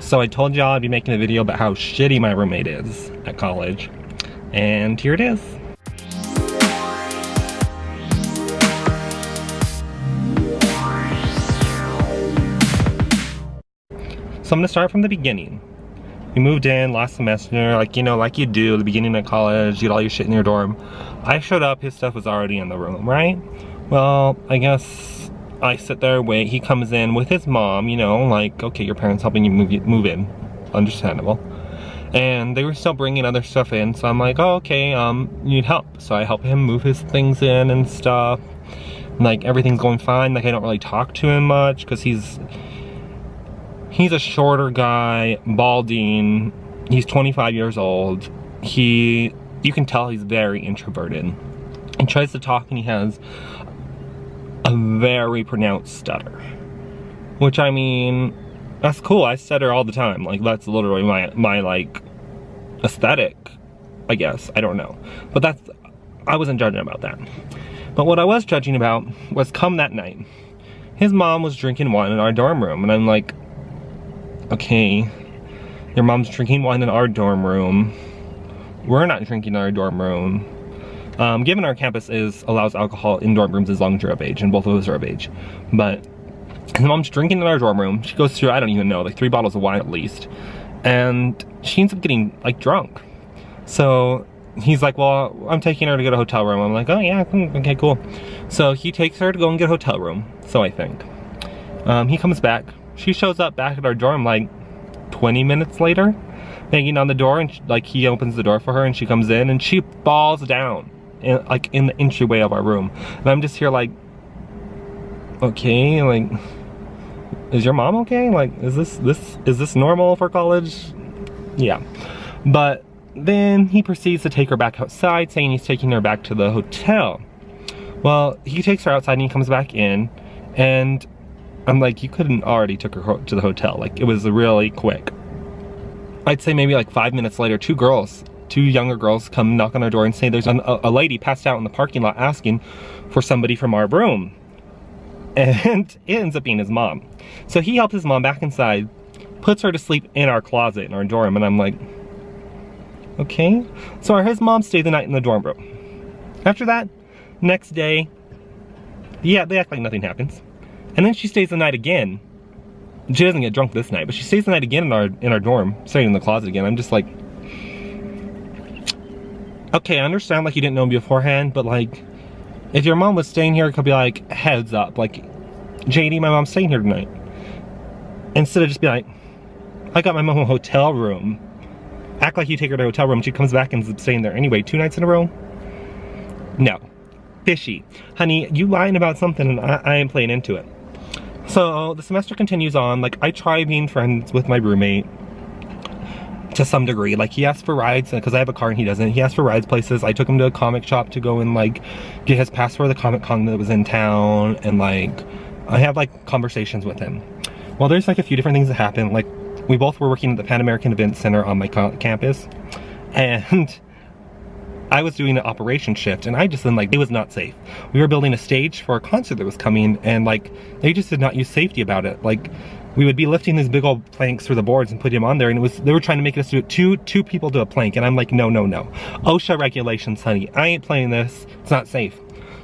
So I told y'all I'd be making a video about how shitty my roommate is at college. And here it is. So I'm gonna start from the beginning. We moved in last semester, like, you know, like you do at the beginning of college, you get all your shit in your dorm. I showed up, his stuff was already in the room, right? Well, I guess I sit there, wait, he comes in with his mom, you know, like, okay, your parents helping you move in, understandable. And they were still bringing other stuff in, so I'm like, oh, okay, you need help. So I help him move his things in and stuff. Like, everything's going fine, like I don't really talk to him much, because he's a shorter guy, balding, he's 25 years old. You can tell he's very introverted. He tries to talk and he has a very pronounced stutter. Which, I mean, that's cool, I stutter all the time. Like, that's literally my like, aesthetic, I guess, I don't know. But I wasn't judging about that. But what I was judging about was come that night, his mom was drinking wine in our dorm room, and I'm like, okay, your mom's drinking wine in our dorm room. We're not drinking in our dorm room. Given our campus allows alcohol in dorm rooms as long as you're of age, and both of us are of age. But his mom's drinking in our dorm room. She goes through, I don't even know, like 3 bottles of wine at least. And she ends up getting, like, drunk. So he's like, well, I'm taking her to get a hotel room. I'm like, oh yeah, okay, cool. So he takes her to go and get a hotel room, so I think. He comes back. She shows up back at our dorm like 20 minutes later, banging on the door, and like he opens the door for her and she comes in and she falls down like in the entryway of our room. And I'm just here like, okay, like, is your mom okay? Like, is this normal for college? Yeah. But then he proceeds to take her back outside, saying he's taking her back to the hotel. Well, he takes her outside and he comes back in, and I'm like, you couldn't already took her to the hotel. Like, it was really quick. I'd say maybe like 5 minutes later, two younger girls come knock on our door and say there's a lady passed out in the parking lot asking for somebody from our room. And it ends up being his mom. So he helps his mom back inside, puts her to sleep in our closet in our dorm, and I'm like, okay. So his mom stayed the night in the dorm room. After that, next day, yeah, they act like nothing happens. And then she stays the night again. She doesn't get drunk this night, but she stays the night again in our dorm, staying in the closet again. I'm just like, okay, I understand like you didn't know me beforehand, but like, if your mom was staying here, it could be like, heads up, like, JD, my mom's staying here tonight. Instead of just be like, I got my mom a hotel room. Act like you take her to a hotel room, she comes back and is staying there anyway, 2 nights in a row? No. Fishy. Honey, you lying about something and I ain't playing into it. So the semester continues on. Like, I try being friends with my roommate to some degree. Like, he asks for rides because I have a car and he doesn't. He asks for rides places. I took him to a comic shop to go and like get his pass for the Comic-Con that was in town, and like I have like conversations with him. Well, there's like a few different things that happen. Like, we both were working at the Pan American Event Center on my campus, and I was doing an operation shift, and I just then, like, it was not safe. We were building a stage for a concert that was coming, and like, they just did not use safety about it. Like, we would be lifting these big old planks through the boards and putting them on there, and they were trying to make us do it two people do a plank, and I'm like, no, no, no. OSHA regulations, honey. I ain't playing this. It's not safe.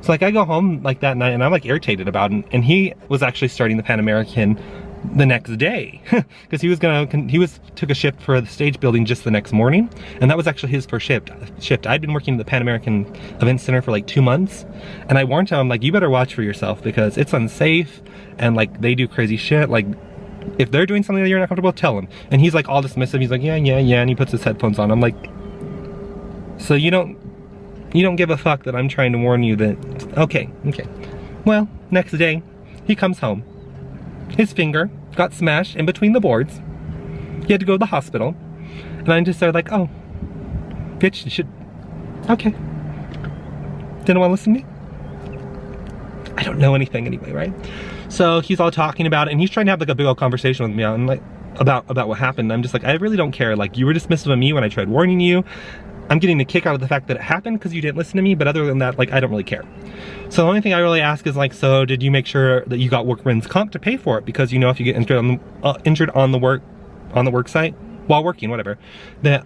So like, I go home like that night, and I'm like irritated about it, and he was actually starting the Pan American the next day because he took a shift for the stage building just the next morning, and that was actually his first shift. I'd been working at the Pan American Event Center for like 2 months, and I warned him, like, you better watch for yourself because it's unsafe, and like, they do crazy shit. Like, if they're doing something that you're not comfortable, tell them. And he's like all dismissive. He's like, yeah, and he puts his headphones on. I'm like, so you don't give a fuck that I'm trying to warn you that, okay. Well, next day he comes home. His finger got smashed in between the boards. He had to go to the hospital. And I'm just there like, oh, bitch, you should, okay. Didn't want to listen to me? I don't know anything anyway, right? So he's all talking about it, and he's trying to have like a big old conversation with me and like about what happened. I'm just like, I really don't care. Like, you were dismissive of me when I tried warning you. I'm getting a kick out of the fact that it happened because you didn't listen to me, but other than that, like, I don't really care. So the only thing I really ask is like, so did you make sure that you got workman's comp to pay for it? Because, you know, if you get injured on the work on the work site, while working, whatever, that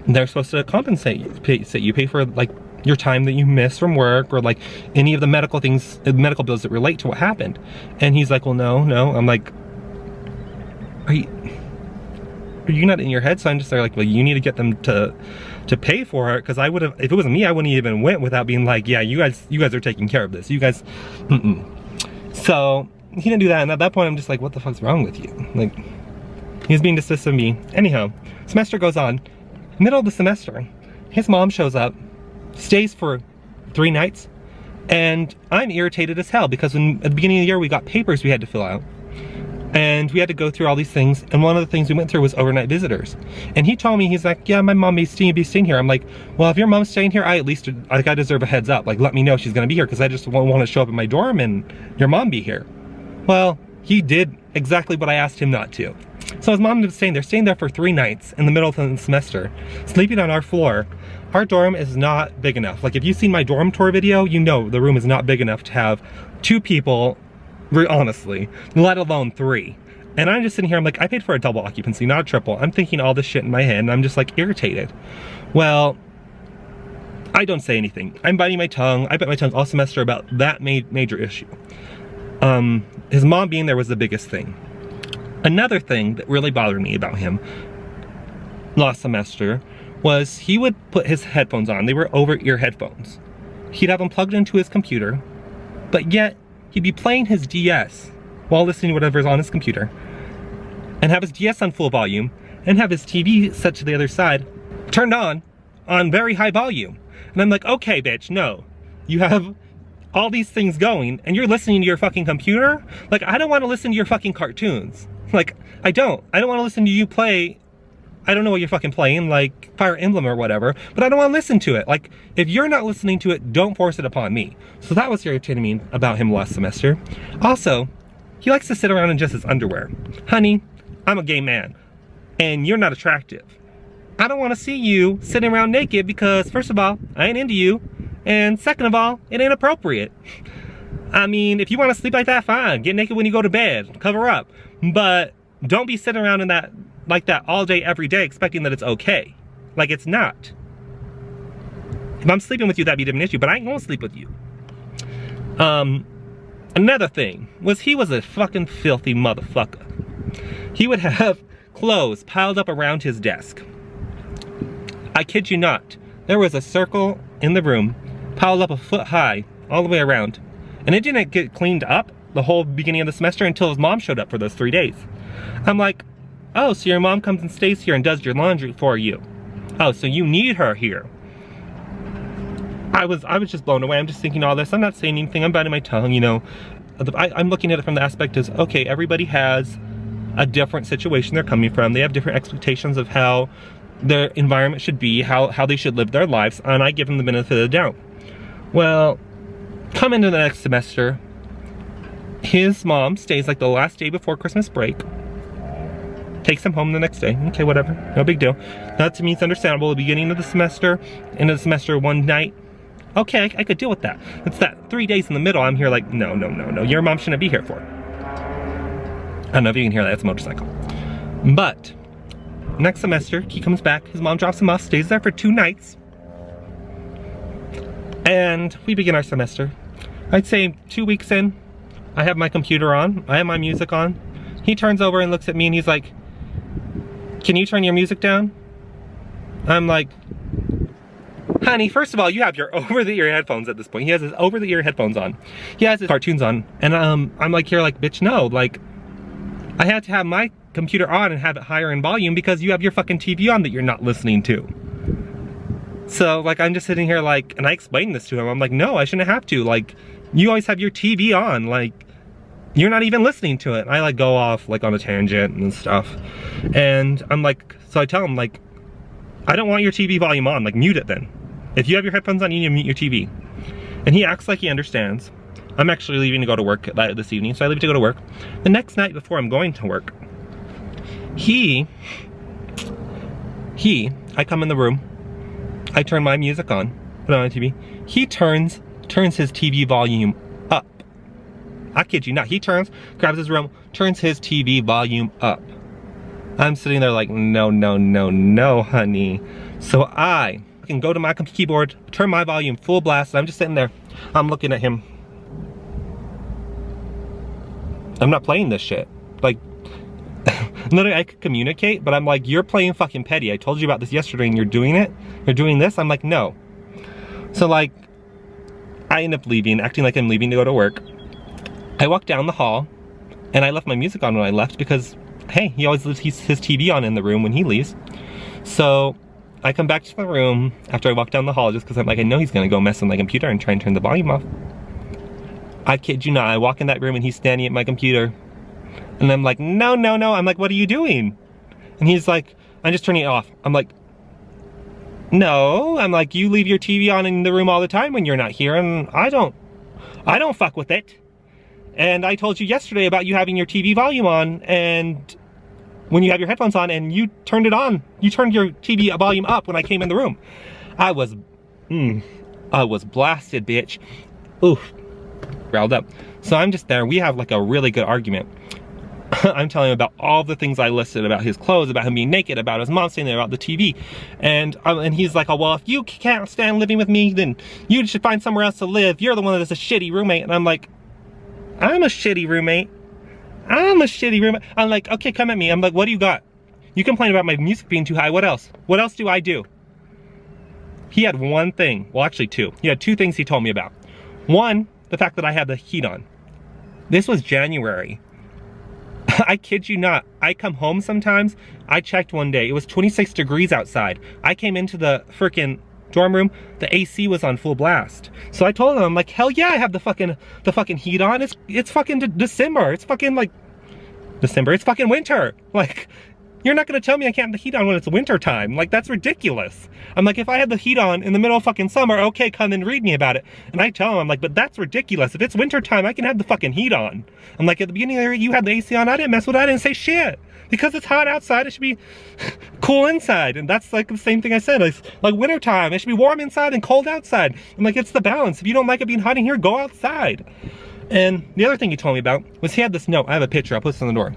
they're supposed to compensate you, pay for like your time that you miss from work, or like any of the medical things, medical bills that relate to what happened. And he's like, well, no. I'm like, are you not in your head? So I'm just there like, well, you need to get them to pay for it, because I would have, if it was me, I wouldn't even went without being like, yeah, you guys are taking care of this. You guys, So he didn't do that, and at that point I'm just like, what the fuck's wrong with you? Like, he's being dismissive of me. Anyhow, semester goes on. Middle of the semester, his mom shows up, stays for 3 nights, and I'm irritated as hell because at the beginning of the year we got papers we had to fill out, and we had to go through all these things, and one of the things we went through was overnight visitors. And he told me, he's like, yeah, my mom may be staying here. I'm like, well, if your mom's staying here, I deserve a heads up. Like, let me know she's gonna be here, because I just won't want to show up in my dorm and your mom be here. Well, he did exactly what I asked him not to. So his mom was staying there for 3 nights in the middle of the semester, sleeping on our floor. Our dorm is not big enough. Like, if you've seen my dorm tour video, you know the room is not big enough to have 2 people, honestly, let alone 3. And I'm just sitting here, I'm like, I paid for a double occupancy, not a triple. I'm thinking all this shit in my head, and I'm just like irritated. Well, I don't say anything. I'm biting my tongue. I bit my tongue all semester about that major issue. His mom being there was the biggest thing. Another thing that really bothered me about him last semester was he would put his headphones on. They were over-ear headphones. He'd have them plugged into his computer, but yet he'd be playing his DS while listening to whatever's on his computer, and have his DS on full volume, and have his TV set to the other side, turned on very high volume. And I'm like, okay, bitch, no. You have all these things going, and you're listening to your fucking computer? Like, I don't want to listen to your fucking cartoons. Like, I don't want to listen to you play, I don't know what you're fucking playing, like Fire Emblem or whatever, but I don't want to listen to it. Like, if you're not listening to it, don't force it upon me. So that was irritating me about him last semester. Also, he likes to sit around in just his underwear. Honey, I'm a gay man, and you're not attractive. I don't want to see you sitting around naked because, first of all, I ain't into you, and second of all, it ain't appropriate. I mean, if you want to sleep like that, fine. Get naked when you go to bed. Cover up. But don't be sitting around in that like that all day, every day, expecting that it's okay. Like, it's not. If I'm sleeping with you, that'd be a different issue, but I ain't gonna sleep with you. Another thing was he was a fucking filthy motherfucker. He would have clothes piled up around his desk. I kid you not. There was a circle in the room, piled up a foot high, all the way around. And it didn't get cleaned up the whole beginning of the semester until his mom showed up for those 3 days. I'm like, oh, so your mom comes and stays here and does your laundry for you. Oh, so you need her here. I was just blown away. I'm just thinking all this. I'm not saying anything. I'm biting my tongue, you know. I'm looking at it from the aspect as, okay, everybody has a different situation they're coming from. They have different expectations of how their environment should be, how they should live their lives, and I give them the benefit of the doubt. Well, come into the next semester, his mom stays like the last day before Christmas break, takes him home the next day. Okay, whatever, no big deal. That to me is understandable. The beginning of the semester, end of the semester, one night, okay, I could deal with that. It's that 3 days in the middle, I'm here like, no, your mom shouldn't be here for. I don't know if you can hear that, it's a motorcycle. But next semester, he comes back, his mom drops him off, stays there for 2 nights, and we begin our semester. I'd say 2 weeks in, I have my computer on, I have my music on. He turns over and looks at me and he's like, can you turn your music down? I'm like, honey, first of all, you have your over-the-ear headphones at this point. He has his over-the-ear headphones on. He has his cartoons on. And I'm like, here, like, bitch, no. Like, I had to have my computer on and have it higher in volume because you have your fucking TV on that you're not listening to. So, like, I'm just sitting here, like, and I explained this to him. I'm like, no, I shouldn't have to. Like, you always have your TV on. Like, you're not even listening to it. I, like, go off, like, on a tangent and stuff. And I'm like, so I tell him, like, I don't want your TV volume on. Like, mute it then. If you have your headphones on, you need to mute your TV. And he acts like he understands. I'm actually leaving to go to work this evening, so I leave to go to work. The next night before I'm going to work, I come in the room, I turn my music on, put it on the TV. He turns his TV volume up. I kid you not, he grabs his remote, turns his TV volume up. I'm sitting there like, no, no, no, no, honey. So I can go to my keyboard, turn my volume full blast, and I'm just sitting there. I'm looking at him. I'm not playing this shit. Like, literally I could communicate, but I'm like, you're playing fucking petty. I told you about this yesterday and you're doing it? You're doing this? I'm like, no. So like, I end up leaving, acting like I'm leaving to go to work. I walk down the hall, and I left my music on when I left because, hey, he always leaves his TV on in the room when he leaves. So I come back to my room after I walk down the hall just because I'm like, I know he's gonna go mess with my computer and try and turn the volume off. I kid you not, I walk in that room and he's standing at my computer. And I'm like, no, no, no. I'm like, what are you doing? And he's like, I'm just turning it off. I'm like, no. I'm like, you leave your TV on in the room all the time when you're not here, and I don't fuck with it. And I told you yesterday about you having your TV volume on, and when you have your headphones on, and you turned it on. You turned your TV volume up when I came in the room. I was blasted, bitch. Oof, riled up. So I'm just there. We have like a really good argument. I'm telling him about all the things I listed, about his clothes, about him being naked, about his mom staying there, about the TV. And he's like, oh, well, if you can't stand living with me, then you should find somewhere else to live. You're the one that's a shitty roommate. And I'm like, I'm a shitty roommate. I'm a shitty roommate. I'm like, okay, come at me. I'm like, what do you got? You complain about my music being too high. What else? What else do I do? He had one thing. Well, actually two. He had two things he told me about. One, the fact that I had the heat on. This was January. I kid you not. I come home sometimes. I checked one day. It was 26 degrees outside. I came into the freaking dorm room. The AC was on full blast. So I told him, I'm like, hell yeah, I have the fucking heat on. It's fucking December. It's fucking like December. It's fucking winter. Like, you're not gonna tell me I can't have the heat on when it's winter time. Like, that's ridiculous. I'm like, if I had the heat on in the middle of fucking summer, okay, come and read me about it. And I tell him, I'm like, but that's ridiculous. If it's winter time, I can have the fucking heat on. I'm like, at the beginning of the year, you had the AC on. I didn't mess with it. I didn't say shit. Because it's hot outside, it should be cool inside. And that's like the same thing I said. It's like winter time, it should be warm inside and cold outside. I'm like, it's the balance. If you don't like it being hot in here, go outside. And the other thing he told me about was he had this note. I have a picture. I'll post it on the door.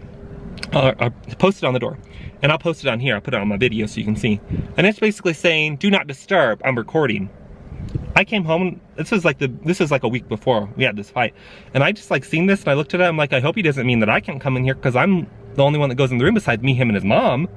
I'll post it on the door. And I'll post it on here. I'll put it on my video so you can see. And it's basically saying, do not disturb, I'm recording. I came home, this is like a week before we had this fight. And I just like seen this and I looked at it, I'm like, I hope he doesn't mean that I can't come in here because I'm the only one that goes in the room besides me, him, and his mom.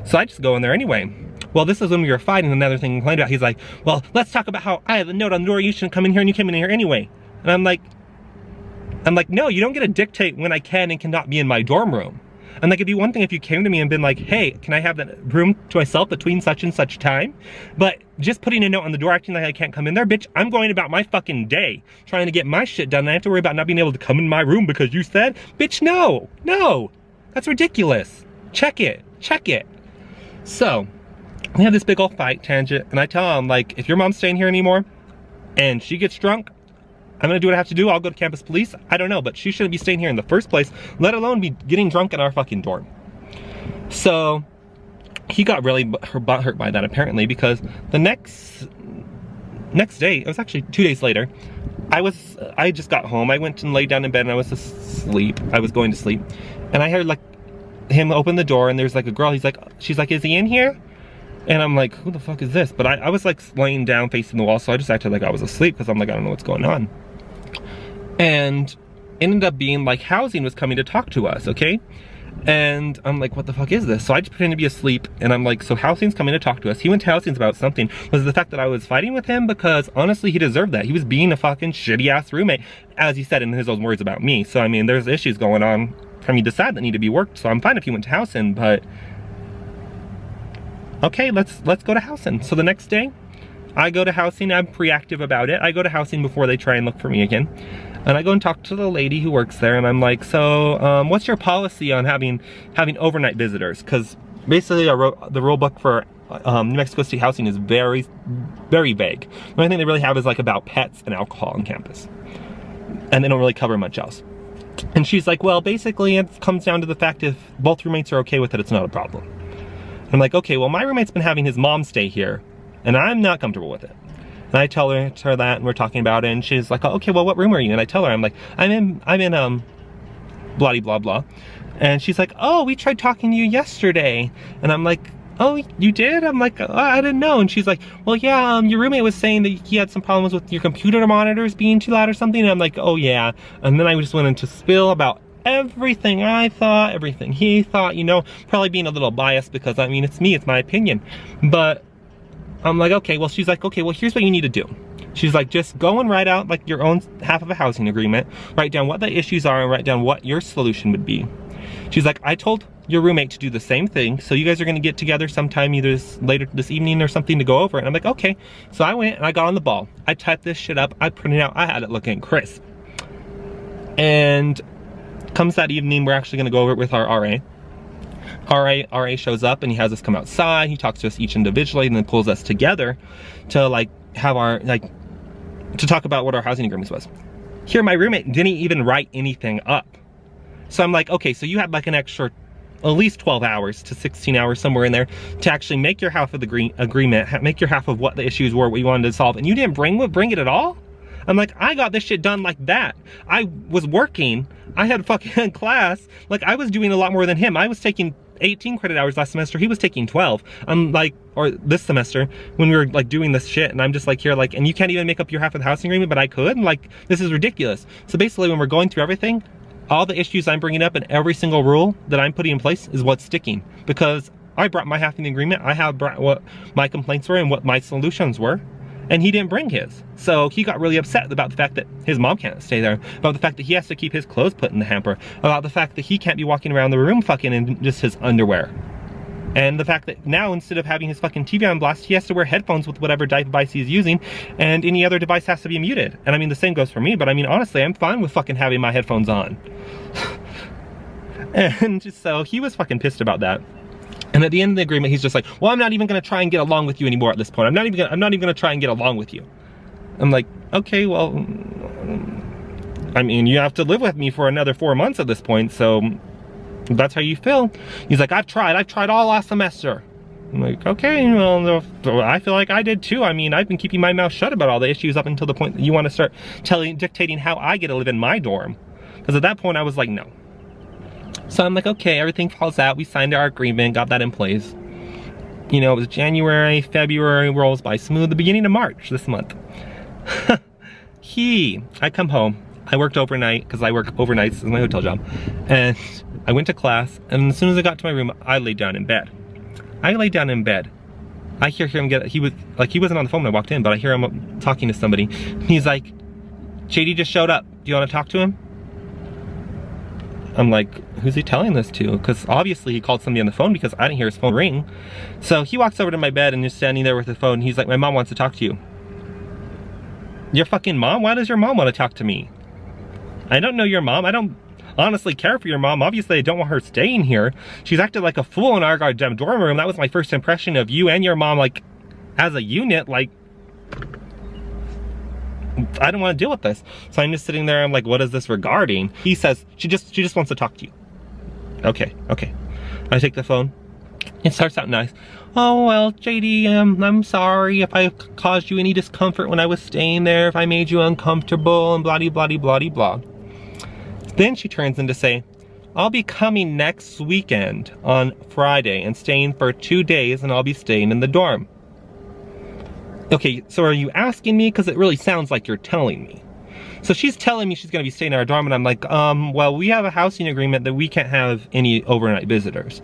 So I just go in there anyway. Well, this is when we were fighting, another thing he complained about. He's like, well, let's talk about how I have a note on the door, you shouldn't come in here, and you came in here anyway. And I'm like, no, you don't get to dictate when I can and cannot be in my dorm room. And like, it'd be one thing if you came to me and been like, hey, can I have that room to myself between such and such time? But just putting a note on the door acting like I can't come in there, bitch, I'm going about my fucking day trying to get my shit done. And I have to worry about not being able to come in my room because you said, bitch, no, that's ridiculous. Check it. So we have this big old fight tangent, and I tell him, like, if your mom's staying here anymore and she gets drunk, I'm gonna do what I have to do. I'll go to campus police. I don't know, but she shouldn't be staying here in the first place, let alone be getting drunk in our fucking dorm. So he got really butthurt by that apparently, because the next day, it was actually 2 days later, I just got home. I went and laid down in bed and I was asleep. I was going to sleep, and I heard like him open the door, and there's like a girl. She's like, is he in here? And I'm like, who the fuck is this? But I was like laying down facing the wall, so I just acted like I was asleep because I'm like, I don't know what's going on. And it ended up being like housing was coming to talk to us, okay? And I'm like, what the fuck is this? So I just pretended to be asleep, and I'm like, so housing's coming to talk to us. He went to housing's about something. Was it the fact that I was fighting with him? Because honestly, he deserved that. He was being a fucking shitty ass roommate, as he said in his own words about me. So I mean, there's issues going on for me to decide that need to be worked. So I'm fine if he went to housing, but okay, let's go to housing. So the next day, I go to housing. I'm pre-active about it. I go to housing before they try and look for me again. And I go and talk to the lady who works there, and I'm like, so what's your policy on having overnight visitors? Because basically the rule book for New Mexico State housing is very, very vague. The only thing they really have is like about pets and alcohol on campus. And they don't really cover much else. And she's like, well, basically it comes down to the fact if both roommates are okay with it, it's not a problem. And I'm like, okay, well, my roommate's been having his mom stay here, and I'm not comfortable with it. And I tell her that, and we're talking about it, and she's like, oh, okay, well, what room are you in? And I tell her, I'm like, I'm in blah blah blah. And she's like, oh, we tried talking to you yesterday. And I'm like, oh, you did? I'm like, oh, I didn't know. And she's like, well, yeah, your roommate was saying that he had some problems with your computer monitors being too loud or something. And I'm like, oh yeah. And then I just went into spill about everything I thought, everything he thought, you know, probably being a little biased because, I mean, it's me, it's my opinion. But I'm like, okay, well, she's like, okay, well, here's what you need to do. She's like, just go and write out like your own half of a housing agreement, write down what the issues are and write down what your solution would be. She's like, I told your roommate to do the same thing, so you guys are gonna get together sometime either later this evening or something to go over it. And I'm like, okay. So I went and I got on the ball. I typed this shit up, I printed it out, I had it looking crisp. And comes that evening, we're actually gonna go over it with our RA. RA shows up and he has us come outside, he talks to us each individually and then pulls us together to like have our, like, to talk about what our housing agreements was. Here, my roommate didn't even write anything up. So I'm like, okay, so you had like an extra at least 12 hours to 16 hours, somewhere in there, to actually make your half of the agreement, make your half of what the issues were, what you wanted to solve, and you didn't bring it at all? I'm like, I got this shit done like that. I was working, I had fucking class, like I was doing a lot more than him. I was taking 18 credit hours last semester, he was taking 12. I'm like, or this semester, when we were like doing this shit, and I'm just like here like, and you can't even make up your half of the housing agreement, but I could? Like, this is ridiculous. So basically when we're going through everything, all the issues I'm bringing up and every single rule that I'm putting in place is what's sticking. Because I brought my half of the agreement, I have brought what my complaints were and what my solutions were, and he didn't bring his. So he got really upset about the fact that his mom can't stay there, about the fact that he has to keep his clothes put in the hamper, about the fact that he can't be walking around the room fucking in just his underwear. And the fact that now, instead of having his fucking TV on blast, he has to wear headphones with whatever device he's using, and any other device has to be muted. And I mean, the same goes for me, but I mean, honestly, I'm fine with fucking having my headphones on. And so he was fucking pissed about that. And at the end of the agreement, he's just like, well, I'm not even gonna try and get along with you anymore at this point. I'm not even gonna try and get along with you. I'm like, okay, well, I mean, you have to live with me for another 4 months at this point, so that's how you feel. He's like, I've tried all last semester. I'm like, okay, well, I feel like I did too. I mean, I've been keeping my mouth shut about all the issues up until the point that you want to start dictating how I get to live in my dorm. Because at that point, I was like, no. So I'm like, okay, everything falls out. We signed our agreement, got that in place. You know, it was January, February rolls by smooth. The beginning of March this month. I come home. I worked overnight because I work overnights as my hotel job. And I went to class, and as soon as I got to my room, I laid down in bed. I hear him he wasn't on the phone when I walked in, but I hear him talking to somebody. He's like, JD just showed up. Do you want to talk to him? I'm like, who's he telling this to? Because obviously he called somebody on the phone because I didn't hear his phone ring. So he walks over to my bed and is standing there with the phone. He's like, my mom wants to talk to you. Your fucking mom? Why does your mom want to talk to me? I don't know your mom. I don't honestly care for your mom. Obviously, I don't want her staying here. She's acted like a fool in our goddamn dorm room. That was my first impression of you and your mom, like, as a unit. Like, I don't want to deal with this. So I'm just sitting there. I'm like, what is this regarding? He says, she just wants to talk to you. Okay. I take the phone. It starts out nice. Oh, well, JD, I'm sorry if I caused you any discomfort when I was staying there, if I made you uncomfortable, and blah, blah, blah, blah, blah. Then she turns into say, I'll be coming next weekend on Friday and staying for 2 days, and I'll be staying in the dorm. Okay, so are you asking me? Because it really sounds like you're telling me. So she's telling me she's going to be staying in our dorm, and I'm like, well, we have a housing agreement that we can't have any overnight visitors.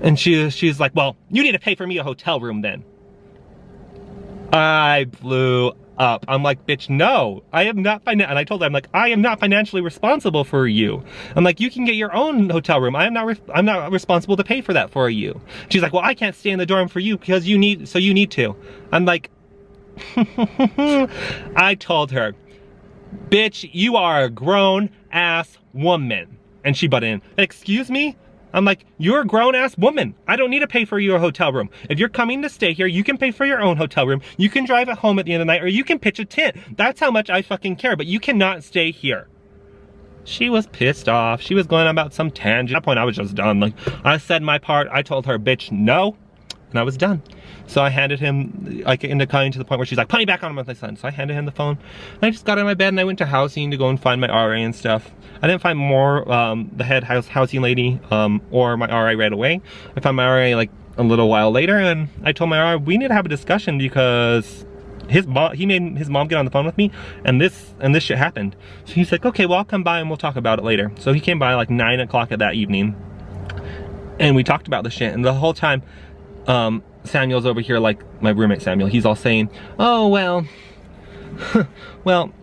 And she's like, well, you need to pay for me a hotel room then. I blew up. I'm like, bitch, no, I am not and I told her, I'm like, I am not financially responsible for you. I'm like, you can get your own hotel room. I'm not responsible to pay for that for you. She's like, well, I can't stay in the dorm for you because you need to. I'm like, I told her, bitch, you are a grown ass woman. And she butted in, excuse me? I'm like, you're a grown-ass woman. I don't need to pay for your hotel room. If you're coming to stay here, you can pay for your own hotel room. You can drive it home at the end of the night, or you can pitch a tent. That's how much I fucking care, but you cannot stay here. She was pissed off. She was going about some tangent. At that point, I was just done. Like, I said my part. I told her, bitch, no. and I was done. So I handed him, like, into coming to the point where she's like, put me back on with my son. So I handed him the phone, and I just got out of my bed and I went to housing to go and find my RA and stuff. I didn't find more, the head housing lady, or my RA right away. I found my RA like a little while later, and I told my RA, we need to have a discussion because he made his mom get on the phone with me, and this shit happened. So he's like, okay, well, I'll come by and we'll talk about it later. So he came by like 9 o'clock of that evening, and we talked about the shit, and the whole time, Samuel's over here, like my roommate Samuel, he's all saying, oh, well, well,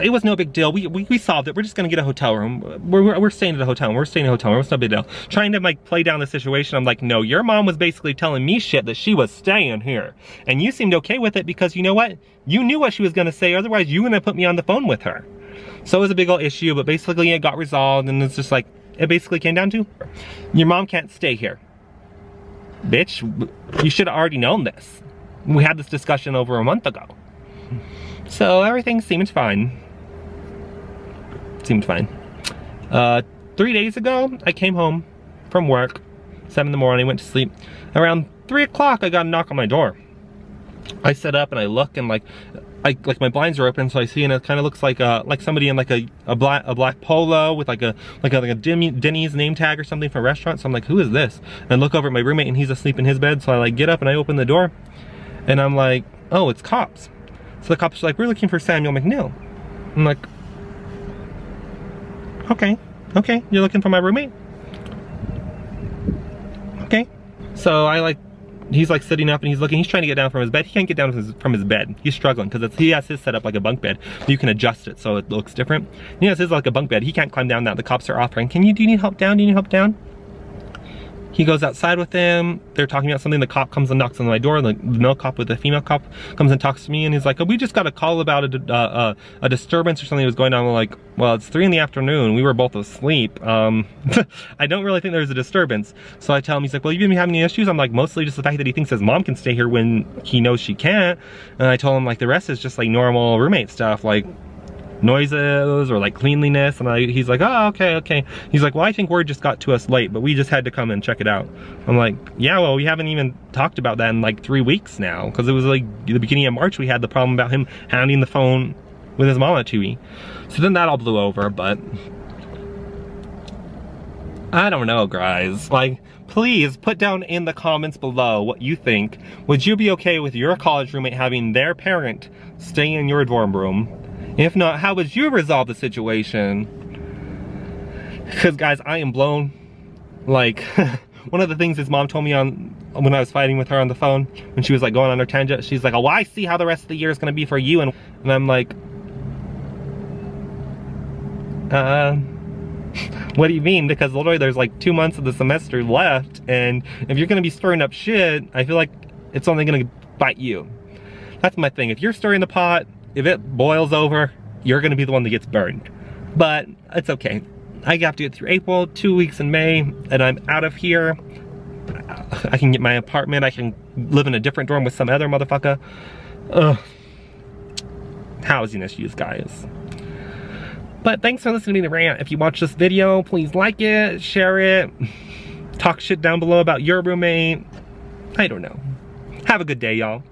it was no big deal. We solved it. We're just gonna get a hotel room. We're staying at a hotel room. We're staying at a hotel room. It's no big deal. Trying to like play down the situation. I'm like, no, your mom was basically telling me shit that she was staying here, and you seemed okay with it because you know what? You knew what she was gonna say. Otherwise, you wouldn't have put me on the phone with her. So it was a big old issue, but basically it got resolved, and it's just like it basically came down to your mom can't stay here. Bitch, you should have already known this. We had this discussion over a month ago. So everything seemed fine. Seemed fine. 3 days ago, I came home from work, 7 in the morning, went to sleep. Around 3 o'clock, I got a knock on my door. I sit up and I look, and like my blinds are open, so I see, and it kind of looks like somebody in like a black polo with like a Denny's name tag or something for a restaurant. So I'm like, who is this? And I look over at my roommate, and he's asleep in his bed. So I like get up and I open the door, and I'm like, oh, it's cops. So the cops are like, we're looking for Samuel McNeil. I'm like, okay, you're looking for my roommate? Okay. So he's like sitting up and he's trying to get down from his bed. He can't get down from his bed. He's struggling because he has his set up like a bunk bed. You can adjust it so it looks different. He has his like a bunk bed. He can't climb down that. The cops are offering, do you need help down? Do you need help down? He goes outside with them. They're talking about something. The cop comes and knocks on my door. The male cop with the female cop comes and talks to me, and he's like, oh, we just got a call about a disturbance or something that was going on. We're like, well, it's 3 in the afternoon. We were both asleep. I don't really think there's a disturbance. So I tell him, he's like, well, you been having any issues? I'm like, mostly just the fact that he thinks his mom can stay here when he knows she can't. And I told him like the rest is just like normal roommate stuff, like noises or like cleanliness. And he's like, oh, okay. He's like, well, I think word just got to us late, but we just had to come and check it out. I'm like, yeah, well, we haven't even talked about that in like 3 weeks now, because it was like the beginning of March we had the problem about him handing the phone with his mom at 2E. So then that all blew over. But I don't know, guys. Like, please put down in the comments below what you think. Would you be okay with your college roommate having their parent stay in your dorm room? If not, how would you resolve the situation? Because guys, I am blown. Like, one of the things his mom told me when I was fighting with her on the phone, when she was like going on her tangent, she's like, oh, well, I see how the rest of the year is going to be for you. And I'm like, what do you mean? Because literally there's like 2 months of the semester left, and if you're going to be stirring up shit, I feel like it's only going to bite you. That's my thing. If you're stirring the pot, if it boils over, you're gonna be the one that gets burned. But it's okay. I have to get through April, 2 weeks in May, and I'm out of here. I can get my apartment. I can live in a different dorm with some other motherfucker. Ugh. Housing issues, guys. But thanks for listening to the rant. If you watch this video, please like it, share it, talk shit down below about your roommate. I don't know. Have a good day, y'all.